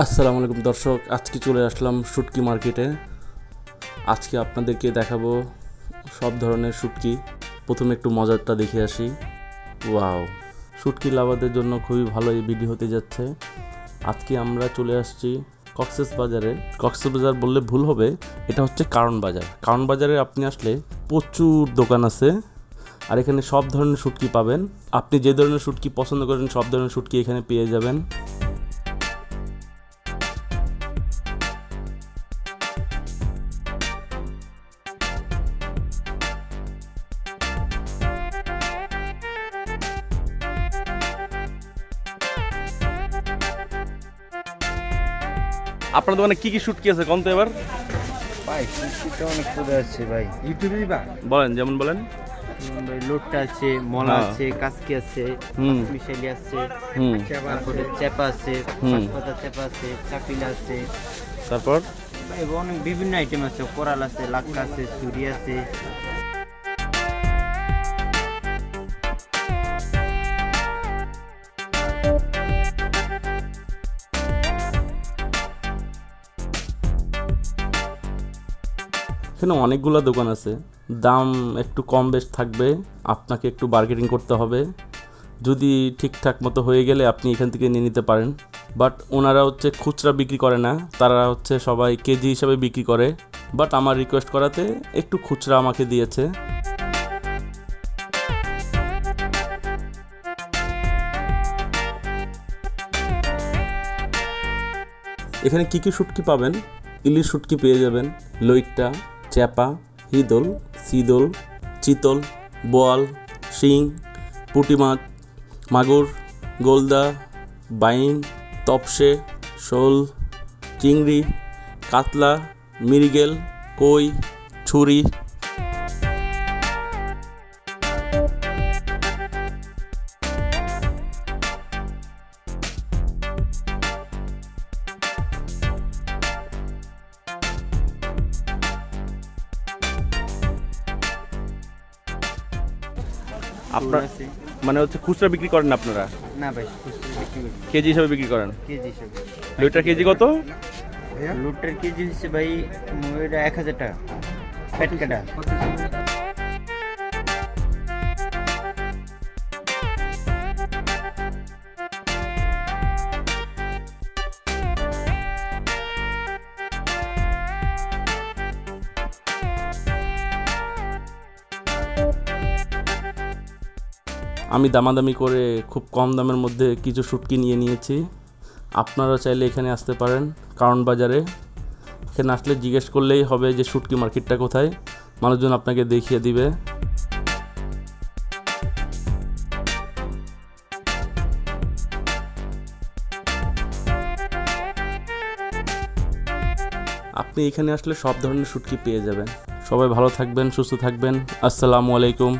আসসালামু আলাইকুম দর্শক, আজকে চলে আসলাম শুটকি মার্কেটে। আজকে আপনাদেরকে দেখাবো সব ধরনের শুটকি। প্রথমে একটু মজারটা দেখে আসি। ওয়াও, শুটকি লাভারদের জন্য খুবই ভালো এই ভিডিও হতে যাচ্ছে। আজকে আমরা চলে আসছি কক্সবাজারে। কক্সবাজার বললে ভুল হবে, এটা হচ্ছে কারণ বাজার। কারণ বাজারে আপনি আসলে প্রচুর দোকান আছে, আর এখানে সব ধরনের শুটকি পাবেন। আপনি যে ধরনের শুটকি পছন্দ করেন সব ধরনের শুটকি এখানে পেয়ে যাবেন। আপনার দোকানে কি কি শুটকি আছে কম তো এবার? ভাই শুটকিটা অনেক পদে আছে ভাই, ইউটিউবে দিবা বলেন, যেমন বলেন। ভাই লোটটা আছে, মলা আছে, কাসকি আছে, মিশালি আছে, তারপরে চেপা আছে, পাতা চেপা আছে, চাপিলা আছে, তারপর ভাই অনেক বিভিন্ন আইটেম আছে, কোরাল আছে, লাক্কা আছে, সুরি আছে। এখানে অনেকগুলো দোকান আছে, দাম একটু কম বেশ থাকবে, আপনাকে একটু বার্গেনিং করতে হবে। যদি ঠিকঠাক মতো হয়ে গেলে আপনি এখান থেকে নিয়ে নিতে পারেন। বাট ওনারা হচ্ছে খুচরা বিক্রি করে না, তারা হচ্ছে সবাই কেজি হিসাবে বিক্রি করে। বাট আমার রিকোয়েস্ট করাতে একটু খুচরা আমাকে দিয়েছে। এখানে কী কী শুটকি পাবেন? ইলিশ শুটকি পেয়ে যাবেন, লইট্টা, চ্যাপা, হিদল, সিদল, চিতল, বোয়াল, শিং, পুঁটি মাছ, মাগুর, গোলদা, বাইং, তপসে, শোল, চিংড়ি, কাতলা, মৃগেল, কই, ছুরি। আপনার মানে হচ্ছে খুচরা বিক্রি করেন আপনারা? না ভাই, খুচরা বিক্রি করি, কেজি হিসাবে বিক্রি করেন? কেজি হিসেবে। লইটার কেজি কত? লুটের কেজি হচ্ছে ভাই এটা 1000 টাকা প্যাট কাটা। আমি দামাদামি করে খুব কম দামের মধ্যে কিছু শুটকি নিয়ে নিয়েছি। আপনারা চাইলে এখানে আসতে পারেন কারণ বাজারে। এখানে আসলে জিজ্ঞেস করলেই হবে যে শুটকি মার্কেটটা কোথায়, মানুষজন আপনাকে দেখিয়ে দিবে। আপনি এখানে আসলে সব ধরনের শুটকি পেয়ে যাবেন। সবাই ভালো থাকবেন, সুস্থ থাকবেন। আসসালামু আলাইকুম।